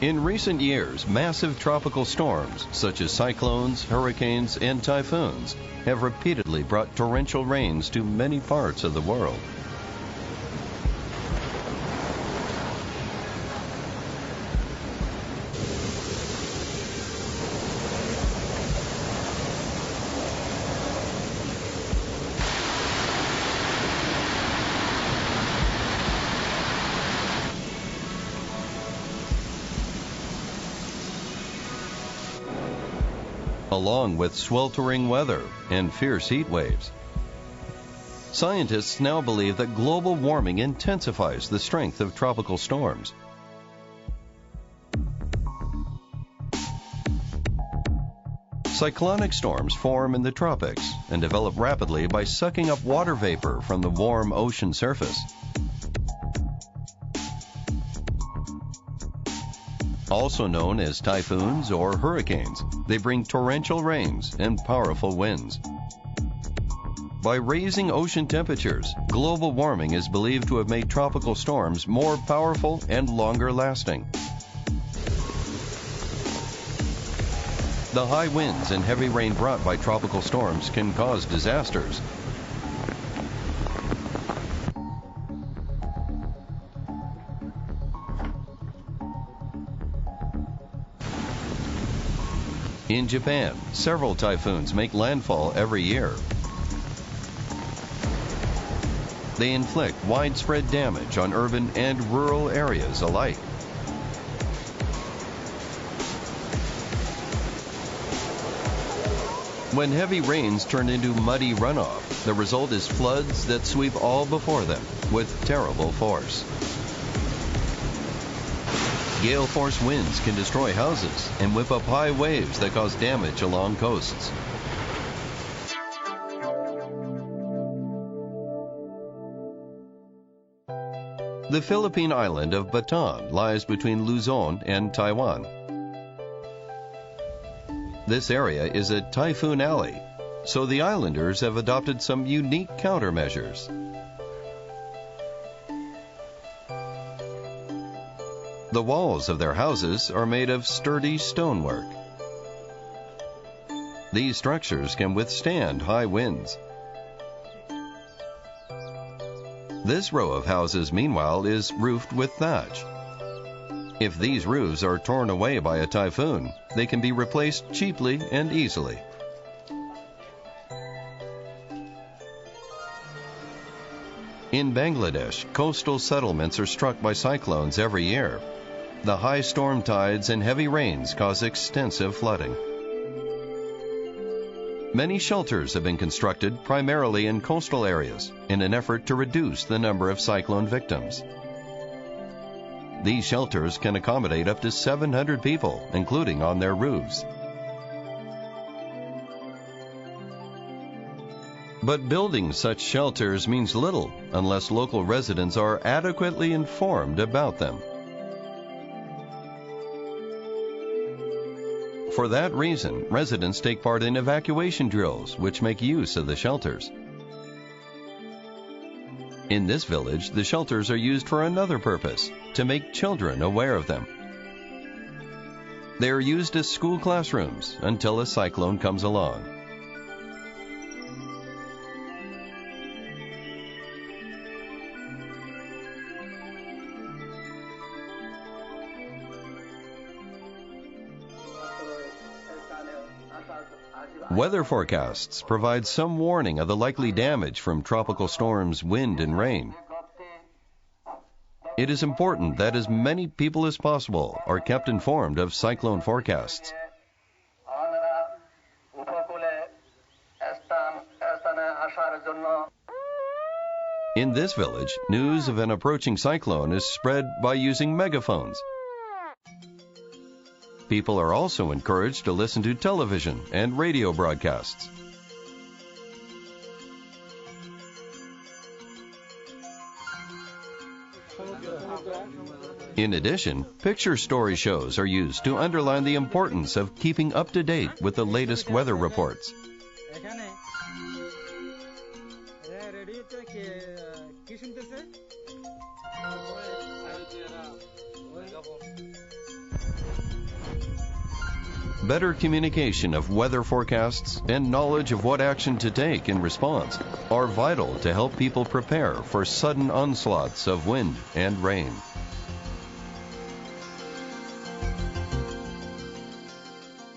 In recent years, massive tropical storms, such as cyclones, hurricanes, and typhoons, have repeatedly brought torrential rains to many parts of the world. Along with sweltering weather and fierce heat waves. Scientists now believe that global warming intensifies the strength of tropical storms. Cyclonic storms form in the tropics and develop rapidly by sucking up water vapor from the warm ocean surface. Also known as typhoons or hurricanes, they bring torrential rains and powerful winds. By raising ocean temperatures, global warming is believed to have made tropical storms more powerful and longer lasting. The high winds and heavy rain brought by tropical storms can cause disasters. In Japan, several typhoons make landfall every year. They inflict widespread damage on urban and rural areas alike. When heavy rains turn into muddy runoff, the result is floods that sweep all before them with terrible force. Gale-force winds can destroy houses and whip up high waves that cause damage along coasts. The Philippine island of Bataan lies between Luzon and Taiwan. This area is a typhoon alley, so the islanders have adopted some unique countermeasures. The walls of their houses are made of sturdy stonework. These structures can withstand high winds. This row of houses, meanwhile, is roofed with thatch. If these roofs are torn away by a typhoon, they can be replaced cheaply and easily. In Bangladesh, coastal settlements are struck by cyclones every year. The high storm tides and heavy rains cause extensive flooding. Many shelters have been constructed primarily in coastal areas in an effort to reduce the number of cyclone victims. These shelters can accommodate up to 700 people, including on their roofs. But building such shelters means little unless local residents are adequately informed about them. For that reason, residents take part in evacuation drills, which make use of the shelters. In this village, the shelters are used for another purpose, to make children aware of them. They are used as school classrooms until a cyclone comes along. Weather forecasts provide some warning of the likely damage from tropical storms, wind, and rain. It is important that as many people as possible are kept informed of cyclone forecasts. In this village, news of an approaching cyclone is spread by using megaphones. People are also encouraged to listen to television and radio broadcasts. In addition, picture story shows are used to underline the importance of keeping up to date with the latest weather reports. Better communication of weather forecasts and knowledge of what action to take in response are vital to help people prepare for sudden onslaughts of wind and rain.